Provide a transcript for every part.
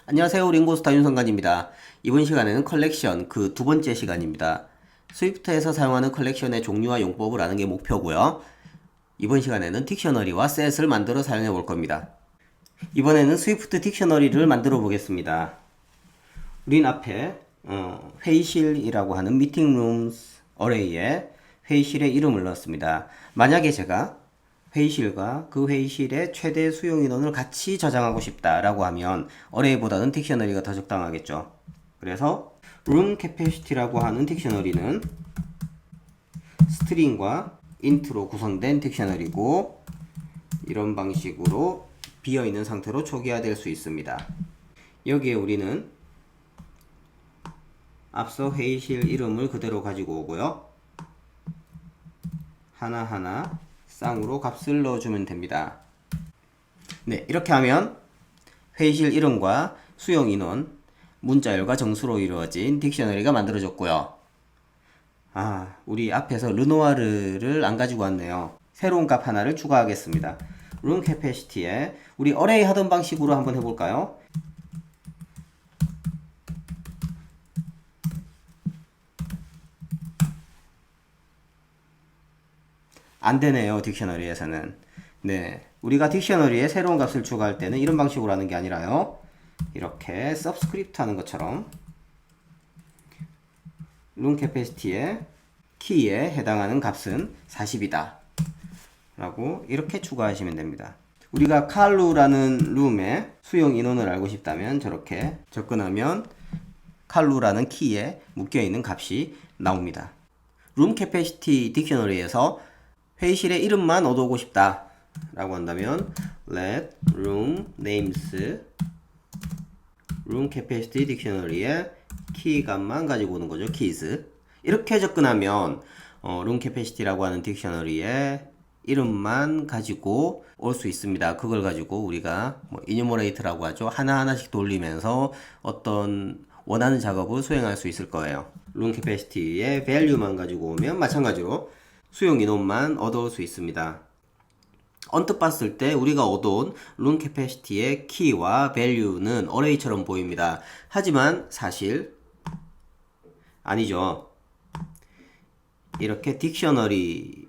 안녕하세요. 링고스타 윤성관입니다. 이번 시간에는 컬렉션 그 두 번째 시간입니다. 스위프트에서 사용하는 컬렉션의 종류와 용법을 아는 게 목표고요. 이번 시간에는 딕셔너리와 셋을 만들어 사용해 볼 겁니다. 이번에는 스위프트 딕셔너리를 만들어 보겠습니다. 우린 앞에 회의실이라고 하는 미팅룸스 어레이에 회의실의 이름을 넣었습니다. 만약에 제가 회의실과 그 회의실의 최대 수용 인원을 같이 저장하고 싶다라고 하면 어레이보다는 딕셔너리가 더 적당하겠죠. 그래서 room capacity라고 하는 딕셔너리는 스트링과 인트로 구성된 딕셔너리고 이런 방식으로 비어있는 상태로 초기화될 수 있습니다. 여기에 우리는 앞서 회의실 이름을 그대로 가지고 오고요. 하나하나 쌍으로 값을 넣어주면 됩니다. 네, 이렇게 하면 회의실 이름과 수용 인원, 문자열과 정수로 이루어진 딕셔너리가 만들어졌고요. 우리 앞에서 르노아르를 안 가지고 왔네요. 새로운 값 하나를 추가하겠습니다. room capacity에 우리 어레이 하던 방식으로 한번 해볼까요? 안 되네요, 딕셔너리에서는. 네, 우리가 딕셔너리에 새로운 값을 추가할 때는 이런 방식으로 하는 게 아니라요. 이렇게 서브스크립트 하는 것처럼 room capacity의 키에 해당하는 값은 40이다 라고 이렇게 추가하시면 됩니다. 우리가 칼루라는 룸의 수용 인원을 알고 싶다면 저렇게 접근하면 칼루라는 키에 묶여있는 값이 나옵니다. room capacity 딕셔너리에서 회의실의 이름만 얻어오고 싶다 라고 한다면 let room names room capacity 딕셔너리의 키 값만 가지고 오는 거죠. keys. 이렇게 접근하면 room capacity라고 하는 딕셔너리의 이름만 가지고 올 수 있습니다. 그걸 가지고 우리가 enumerate라고 하죠. 하나하나씩 돌리면서 어떤 원하는 작업을 수행할 수 있을 거예요. room capacity의 value만 가지고 오면 마찬가지로 수용 인원만 얻어올 수 있습니다. 언뜻 봤을 때 우리가 얻어온 room capacity의 키와 value는 어레이처럼 보입니다. 하지만 사실 아니죠. 이렇게 딕셔너리가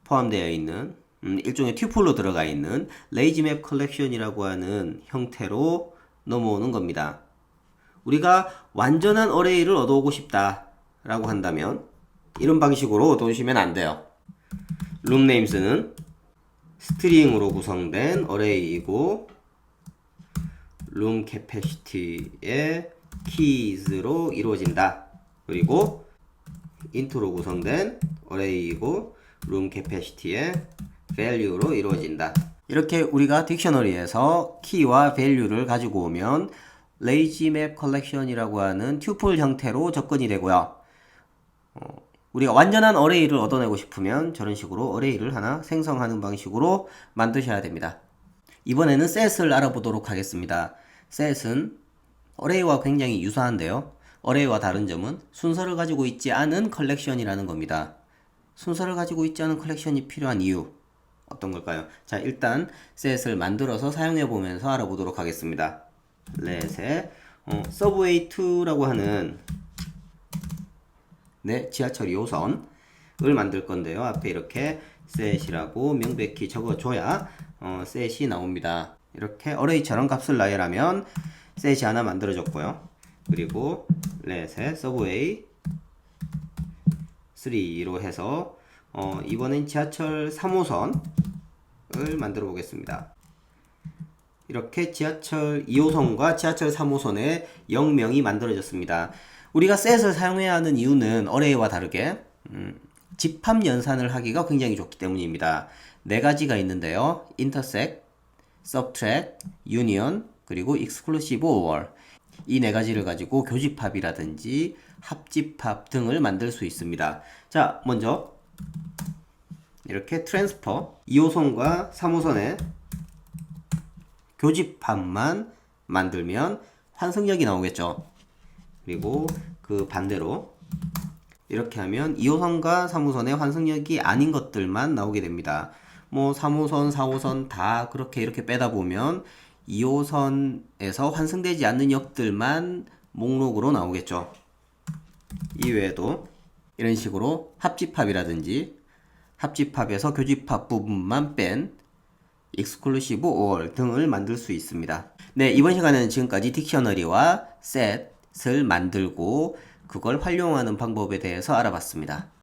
포함되어 있는 일종의 튜플로 들어가 있는 레이지맵 컬렉션이라고 하는 형태로 넘어오는 겁니다. 우리가 완전한 어레이를 얻어오고 싶다 라고 한다면 이런 방식으로 얻어오시면 안 돼요. room names는 스트링으로 구성된 어레이이고 room capacity의 keys로 이루어진다. 그리고 int로 구성된 어레이이고 room capacity의 value로 이루어진다. 이렇게 우리가 딕셔너리에서 키와 value를 가지고 오면 lazy-map collection이라고 하는 튜플 형태로 접근이 되고요. 우리가 완전한 어레이를 얻어내고 싶으면 저런 식으로 어레이를 하나 생성하는 방식으로 만드셔야 됩니다. 이번에는 set을 알아보도록 하겠습니다. set은 어레이와 굉장히 유사한데요. 어레이와 다른 점은 순서를 가지고 있지 않은 컬렉션이라는 겁니다. 순서를 가지고 있지 않은 컬렉션이 필요한 이유 어떤 걸까요? 자, 일단 set을 만들어서 사용해 보면서 알아보도록 하겠습니다. let에 subway 2라고 하는 지하철 2호선을 만들 건데요. 앞에 이렇게 set이라고 명백히 적어줘야 set이 나옵니다. 이렇게 어레이처럼 값을 나열하면 set이 하나 만들어졌고요. 그리고 let의 subway 3로 해서 이번엔 지하철 3호선을 만들어 보겠습니다. 이렇게 지하철 2호선과 지하철 3호선의 영명이 만들어졌습니다. 우리가 set을 사용해야 하는 이유는 어레이와 다르게 집합 연산을 하기가 굉장히 좋기 때문입니다. 네 가지가 있는데요. intersect, subtract, union, 그리고 exclusive or 이 네 가지를 가지고 교집합이라든지 합집합 등을 만들 수 있습니다. 자, 먼저 이렇게 transfer 2호선과 3호선의 교집합만 만들면 환승역이 나오겠죠. 그리고 그 반대로 이렇게 하면 2호선과 3호선의 환승역이 아닌 것들만 나오게 됩니다. 3호선, 4호선 다 그렇게 이렇게 빼다 보면 2호선에서 환승되지 않는 역들만 목록으로 나오겠죠. 이외에도 이런 식으로 합집합이라든지 합집합에서 교집합 부분만 뺀 exclusive all 등을 만들 수 있습니다. 네, 이번 시간에는 지금까지 딕셔너리와 set을 만들고 그걸 활용하는 방법에 대해서 알아봤습니다.